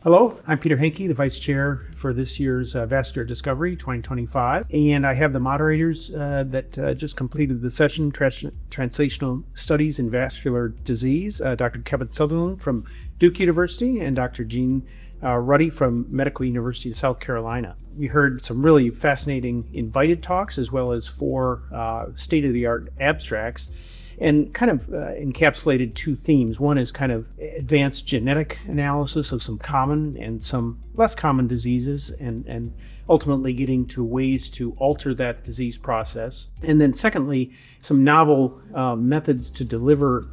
Hello, I'm Peter Henke, the Vice Chair for this year's Vascular Discovery 2025. And I have the moderators that just completed the session, Translational Studies in Vascular Disease, Dr. Kevin Southerland from Duke University and Dr. Jean Ruddy from Medical University of South Carolina. We heard some really fascinating invited talks as well as 4 state-of-the-art abstracts, and kind of encapsulated 2 themes. One is kind of advanced genetic analysis of some common and some less common diseases, and ultimately getting to ways to alter that disease process. And then secondly, some novel methods to deliver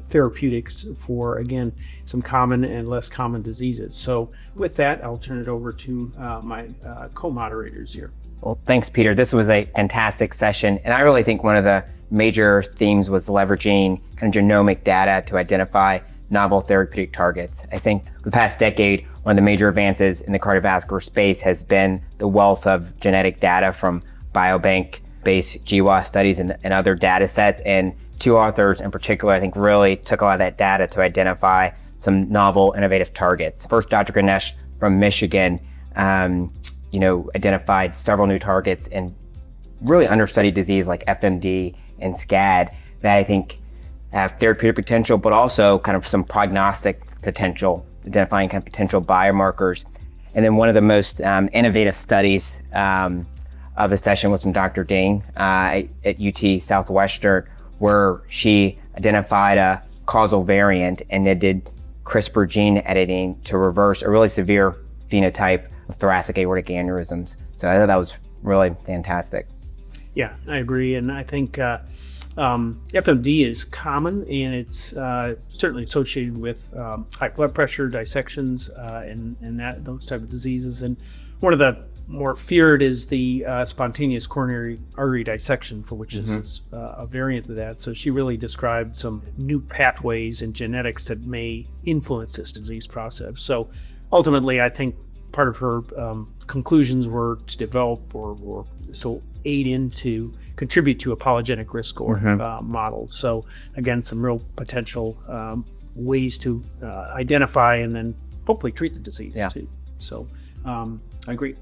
therapeutics for, again, some common and less common diseases. So with that, I'll turn it over to my co-moderators here. Well, thanks, Peter. This was a fantastic session, and I really think one of the major themes was leveraging kind of genomic data to identify novel therapeutic targets. I think the past decade, one of the major advances in the cardiovascular space has been the wealth of genetic data from biobank-based GWAS studies and other data sets. And 2 authors in particular, I think, really took a lot of that data to identify some novel, innovative targets. First, Dr. Ganesh from Michigan, identified several new targets in really understudied disease like FMD and SCAD that I think have therapeutic potential, but also kind of some prognostic potential, identifying kind of potential biomarkers. And then one of the most innovative studies of the session was from Dr. Dane at UT Southwestern, where she identified a causal variant and then did CRISPR gene editing to reverse a really severe phenotype of thoracic aortic aneurysms. So I thought that was really fantastic. Yeah, I agree. And I think FMD is common, and it's certainly associated with high blood pressure, dissections, and those type of diseases. And one of the more feared is the spontaneous coronary artery dissection, for which this is a variant of that. So she really described some new pathways and genetics that may influence this disease process. So ultimately, I think part of her conclusions were to develop or contribute to a polygenic risk score model. So again, some real potential ways to identify and then hopefully treat the disease too. So I agree.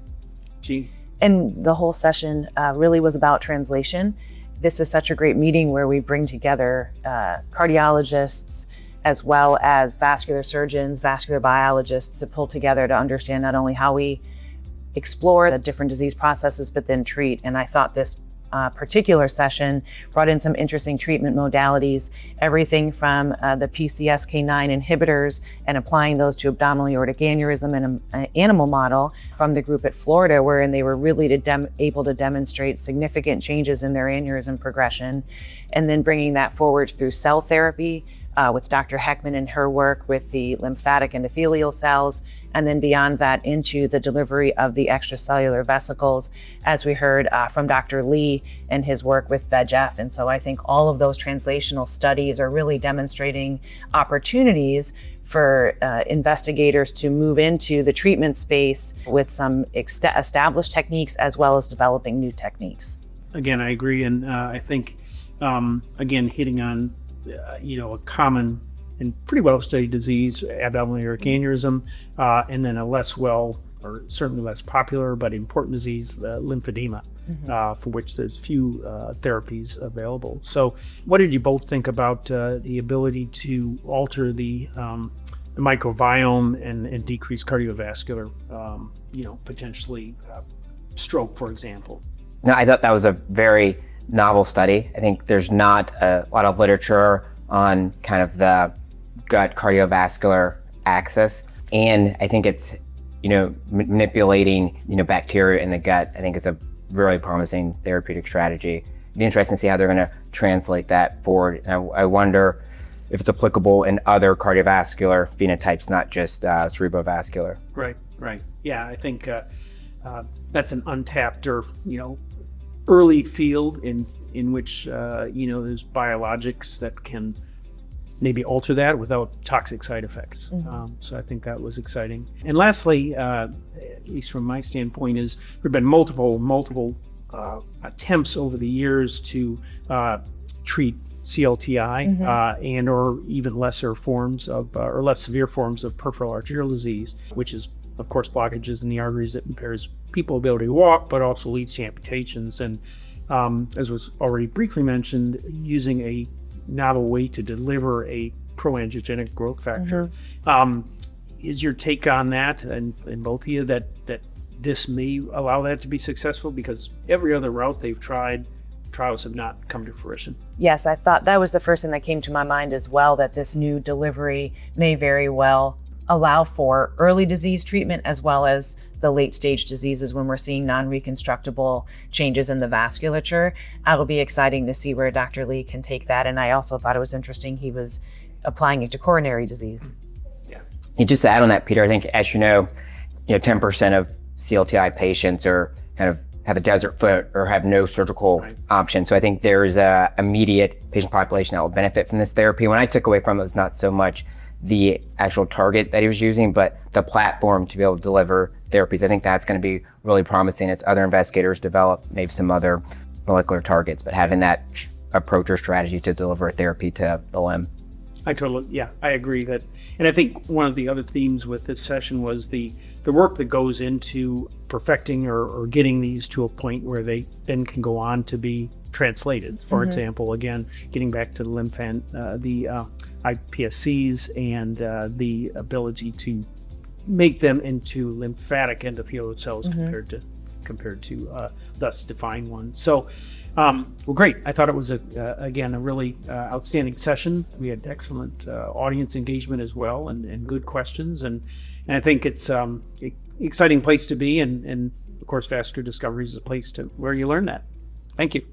Jean? And the whole session really was about translation. This is such a great meeting where we bring together cardiologists, as well as vascular surgeons, vascular biologists to pull together to understand not only how we explore the different disease processes, but then treat. And I thought this particular session brought in some interesting treatment modalities, everything from the PCSK9 inhibitors and applying those to abdominal aortic aneurysm in an animal model from the group at Florida, wherein they were really able to demonstrate significant changes in their aneurysm progression, and then bringing that forward through cell therapy with Dr. Heckman and her work with the lymphatic endothelial cells, and then beyond that into the delivery of the extracellular vesicles, as we heard from Dr. Lee and his work with VEGF. And so I think all of those translational studies are really demonstrating opportunities for investigators to move into the treatment space with some established techniques as well as developing new techniques. Again, I agree. And I think, again, hitting on a common and pretty well-studied disease, abdominal aortic aneurysm, and then a less well, or certainly less popular, but important disease, lymphedema, for which there's few therapies available. So what did you both think about the ability to alter the microbiome and decrease cardiovascular, potentially stroke, for example? No, I thought that was a very novel study. I think there's not a lot of literature on kind of the gut cardiovascular axis, and I think it's manipulating bacteria in the gut. I think is a really promising therapeutic strategy. It'd be interesting to see how they're going to translate that forward. And I wonder if it's applicable in other cardiovascular phenotypes, not just cerebrovascular. Right. Yeah, I think that's an untapped or early field in which there's biologics that can maybe alter that without toxic side effects. So I think that was exciting. And lastly, at least from my standpoint, is there've been multiple attempts over the years to treat CLTI and or even lesser forms of or less severe forms of peripheral arterial disease, which is of course blockages in the arteries that impairs people's ability to walk, but also leads to amputations. And as was already briefly mentioned, using a novel way to deliver a proangiogenic growth factor. Is your take on that, and both of you, that this may allow that to be successful? Because every other route they've tried, trials have not come to fruition. Yes, I thought that was the first thing that came to my mind as well, that this new delivery may very well allow for early disease treatment as well as the late stage diseases when we're seeing non-reconstructible changes in the vasculature. It'll be exciting to see where Dr. Lee can take that. And I also thought it was interesting he was applying it to coronary disease. And just to add on that, Peter, I think, as you know, 10% of CLTI patients are kind of have a desert foot or have no surgical option. So I think there's a immediate patient population that will benefit from this therapy. When I took away from it was not so much the actual target that he was using, but the platform to be able to deliver therapies. I think that's going to be really promising as other investigators develop maybe some other molecular targets, but having that approach or strategy to deliver a therapy to the limb. I agree that, and I think one of the other themes with this session was the work that goes into perfecting or getting these to a point where they then can go on to be translated. For example, again, getting back to the iPSCs and the ability to make them into lymphatic endothelial cells compared to thus defined ones. So. Well, great. I thought it was again a really outstanding session. We had excellent audience engagement as well, and good questions, and I think it's an exciting place to be, and of course, Vascular Discovery is a place where you learn that. Thank you.